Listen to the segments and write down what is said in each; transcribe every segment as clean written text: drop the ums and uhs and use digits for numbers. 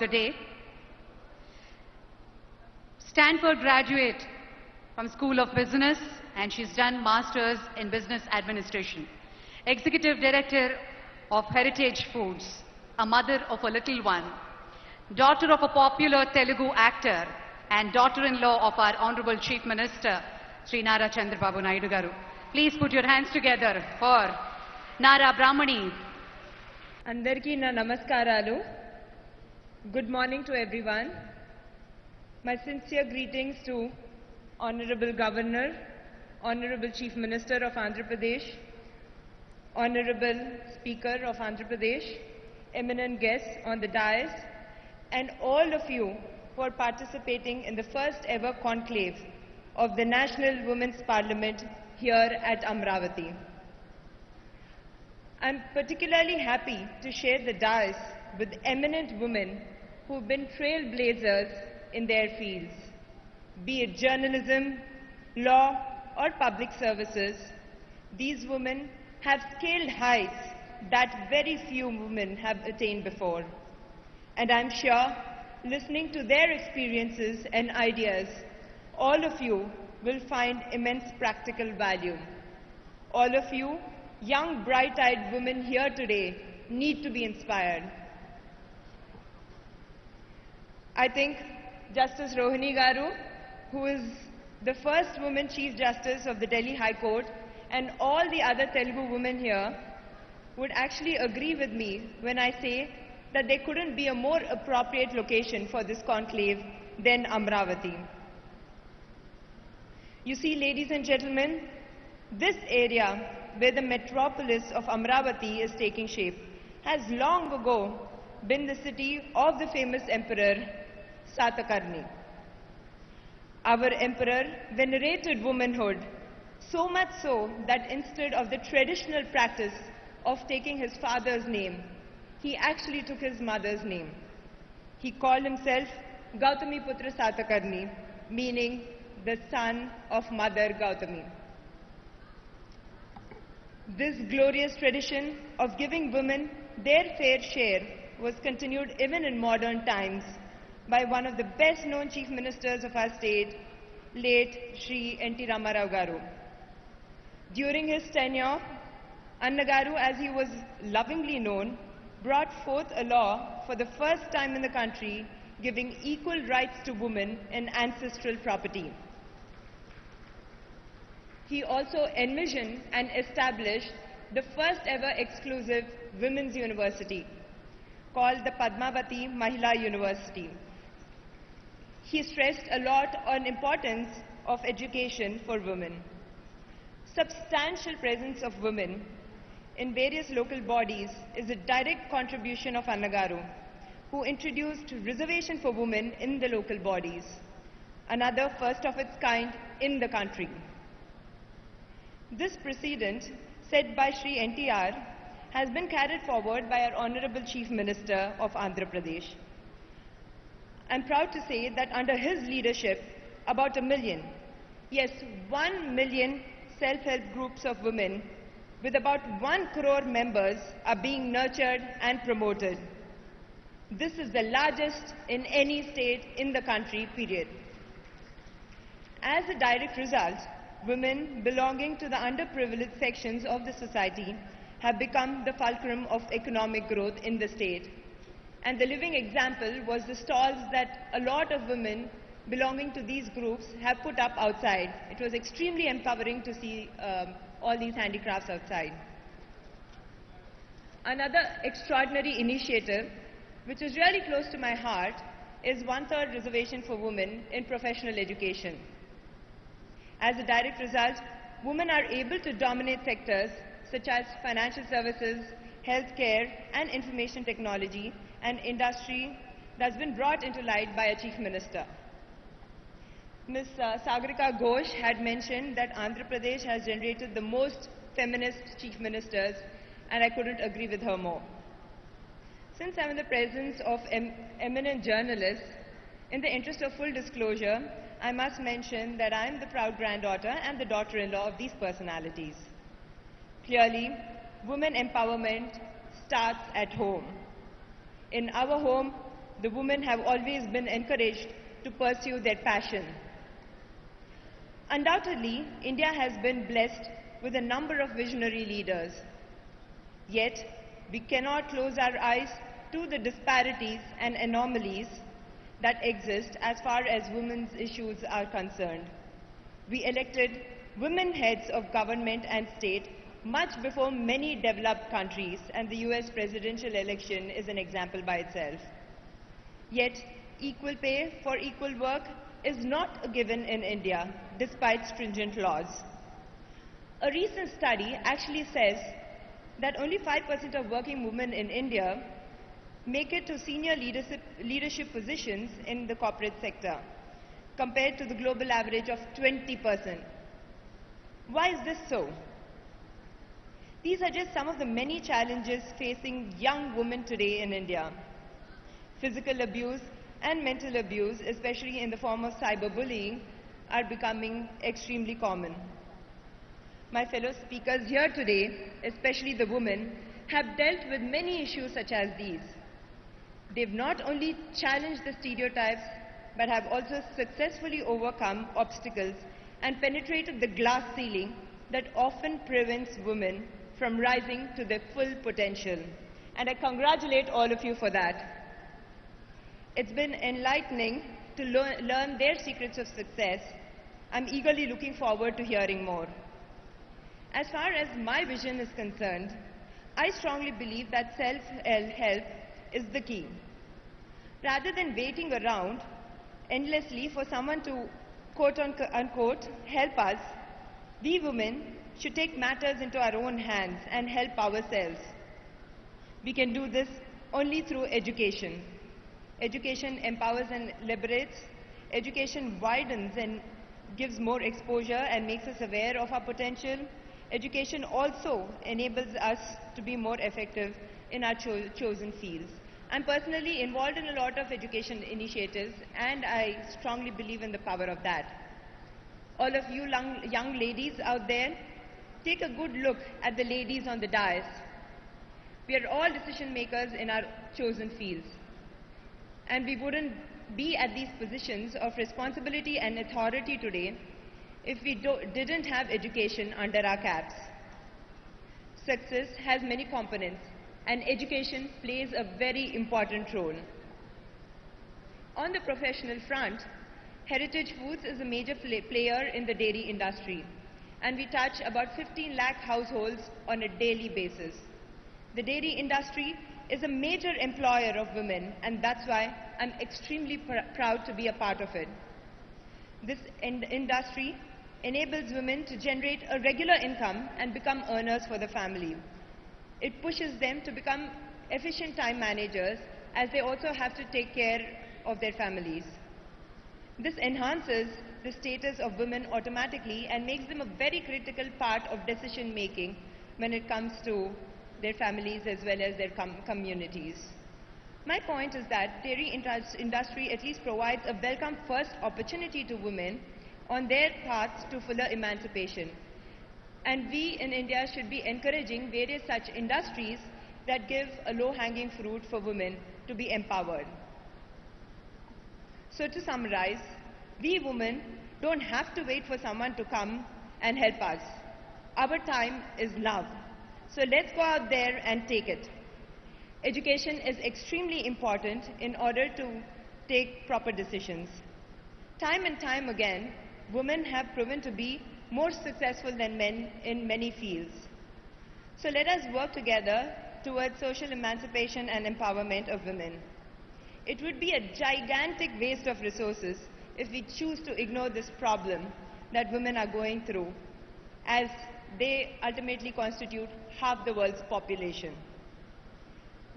the day. Stanford graduate from School of Business, and she's done Masters in Business Administration. Executive Director of Heritage Foods, a mother of a little one, daughter of a popular Telugu actor, and daughter-in-law of our Honorable Chief Minister, Sri Nara Chandrababu Naidu Garu. Please put your hands together for Nara Brahmani. Andarki na namaskaralu. Good morning to everyone. My sincere greetings to Honorable Governor, Honorable Chief Minister of Andhra Pradesh, Honorable Speaker of Andhra Pradesh, eminent guests on the dais, and all of you for participating in the first ever conclave of the National Women's Parliament here at Amravati. I'm particularly happy to share the dais with eminent women who've been trailblazers in their fields, be it journalism, law, or public services. These women have scaled heights that very few women have attained before. And I'm sure, listening to their experiences and ideas, all of you will find immense practical value. All of you, young, bright-eyed women here today, need to be inspired. I think Justice Rohini Garu, who is the first woman Chief Justice of the Delhi High Court, and all the other Telugu women here, would actually agree with me when I say that there couldn't be a more appropriate location for this conclave than Amravati. You see, ladies and gentlemen, this area where the metropolis of Amravati is taking shape has long ago been the city of the famous emperor Satakarni. Our emperor venerated womanhood, so much so that instead of the traditional practice of taking his father's name, he actually took his mother's name. He called himself Gautami Putra Satakarni, meaning the son of Mother Gautami. This glorious tradition of giving women their fair share was continued even in modern times by one of the best-known chief ministers of our state, late Sri N.T. Ramarao Garu. During his tenure, Annagaru, as he was lovingly known, brought forth a law for the first time in the country giving equal rights to women in ancestral property. He also envisioned and established the first ever exclusive women's university called the Padmavati Mahila University. He stressed a lot on importance of education for women. Substantial presence of women in various local bodies is a direct contribution of Annagaru, who introduced reservation for women in the local bodies, another first of its kind in the country. This precedent, set by Sri NTR, has been carried forward by our Honorable Chief Minister of Andhra Pradesh. I'm proud to say that under his leadership, about 1 million, yes, 1 million self-help groups of women with about 1 crore members are being nurtured and promoted. This is the largest in any state in the country, period. As a direct result, women belonging to the underprivileged sections of the society have become the fulcrum of economic growth in the state. And the living example was the stalls that a lot of women belonging to these groups have put up outside. It was extremely empowering to see all these handicrafts outside. Another extraordinary initiative, which is really close to my heart, is 1/3 reservation for women in professional education. As a direct result, women are able to dominate sectors such as financial services, healthcare, and information technology, an industry that's been brought into light by a chief minister. Ms. Sagarika Ghosh had mentioned that Andhra Pradesh has generated the most feminist chief ministers, and I couldn't agree with her more. Since I'm in the presence of eminent journalists, in the interest of full disclosure, I must mention that I am the proud granddaughter and the daughter-in-law of these personalities. Clearly, women empowerment starts at home. In our home, the women have always been encouraged to pursue their passion. Undoubtedly, India has been blessed with a number of visionary leaders. Yet, we cannot close our eyes to the disparities and anomalies that exist as far as women's issues are concerned. We elected women heads of government and state much before many developed countries, and the US presidential election is an example by itself. Yet, equal pay for equal work is not a given in India, despite stringent laws. A recent study actually says that only 5% of working women in India make it to senior leadership positions in the corporate sector, compared to the global average of 20%. Why is this so? These are just some of the many challenges facing young women today in India. Physical abuse and mental abuse, especially in the form of cyberbullying, are becoming extremely common. My fellow speakers here today, especially the women, have dealt with many issues such as these. They've not only challenged the stereotypes, but have also successfully overcome obstacles and penetrated the glass ceiling that often prevents women from rising to their full potential. And I congratulate all of you for that. It's been enlightening to learn their secrets of success. I'm eagerly looking forward to hearing more. As far as my vision is concerned, I strongly believe that self-help is the key. Rather than waiting around endlessly for someone to quote-unquote help us, we women should take matters into our own hands and help ourselves. We can do this only through education. Education empowers and liberates. Education widens and gives more exposure and makes us aware of our potential. Education also enables us to be more effective in our chosen fields. I'm personally involved in a lot of education initiatives, and I strongly believe in the power of that. All of you young ladies out there, take a good look at the ladies on the dais. We are all decision makers in our chosen fields. And we wouldn't be at these positions of responsibility and authority today if we didn't have education under our caps. Success has many components, and education plays a very important role. On the professional front, Heritage Foods is a major player in the dairy industry, and we touch about 15 lakh households on a daily basis. The dairy industry is a major employer of women, and that's why I'm extremely proud to be a part of it. This industry enables women to generate a regular income and become earners for the family. It pushes them to become efficient time managers, as they also have to take care of their families. This enhances the status of women automatically and makes them a very critical part of decision making when it comes to their families as well as their communities. My point is that dairy industry at least provides a welcome first opportunity to women on their paths to fuller emancipation. And we in India should be encouraging various such industries that give a low-hanging fruit for women to be empowered. So to summarize, we women don't have to wait for someone to come and help us. Our time is now. So let's go out there and take it. Education is extremely important in order to take proper decisions. Time and time again, women have proven to be more successful than men in many fields. So let us work together towards social emancipation and empowerment of women. It would be a gigantic waste of resources if we choose to ignore this problem that women are going through, as they ultimately constitute half the world's population.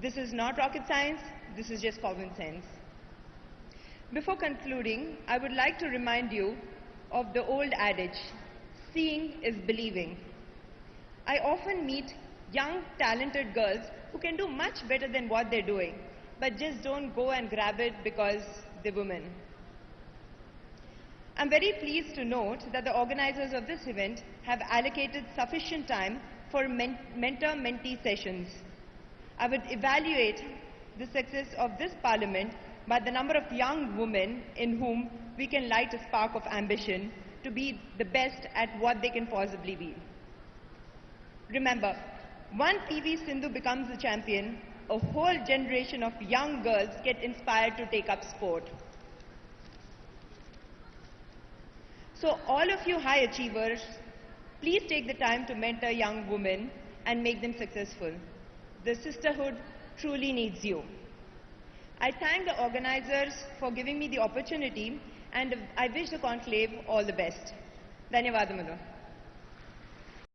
This is not rocket science, this is just common sense. Before concluding, I would like to remind you of the old adage, seeing is believing. I often meet young, talented girls who can do much better than what they're doing, but just don't go and grab it because they're women. I'm very pleased to note that the organizers of this event have allocated sufficient time for mentor-mentee sessions. I would evaluate the success of this parliament by the number of young women in whom we can light a spark of ambition to be the best at what they can possibly be. Remember, one PV Sindhu becomes a champion, a whole generation of young girls get inspired to take up sport. So all of you high achievers, please take the time to mentor young women and make them successful. The sisterhood truly needs you. I thank the organizers for giving me the opportunity and I wish the conclave all the best. ధన్యవాదములు.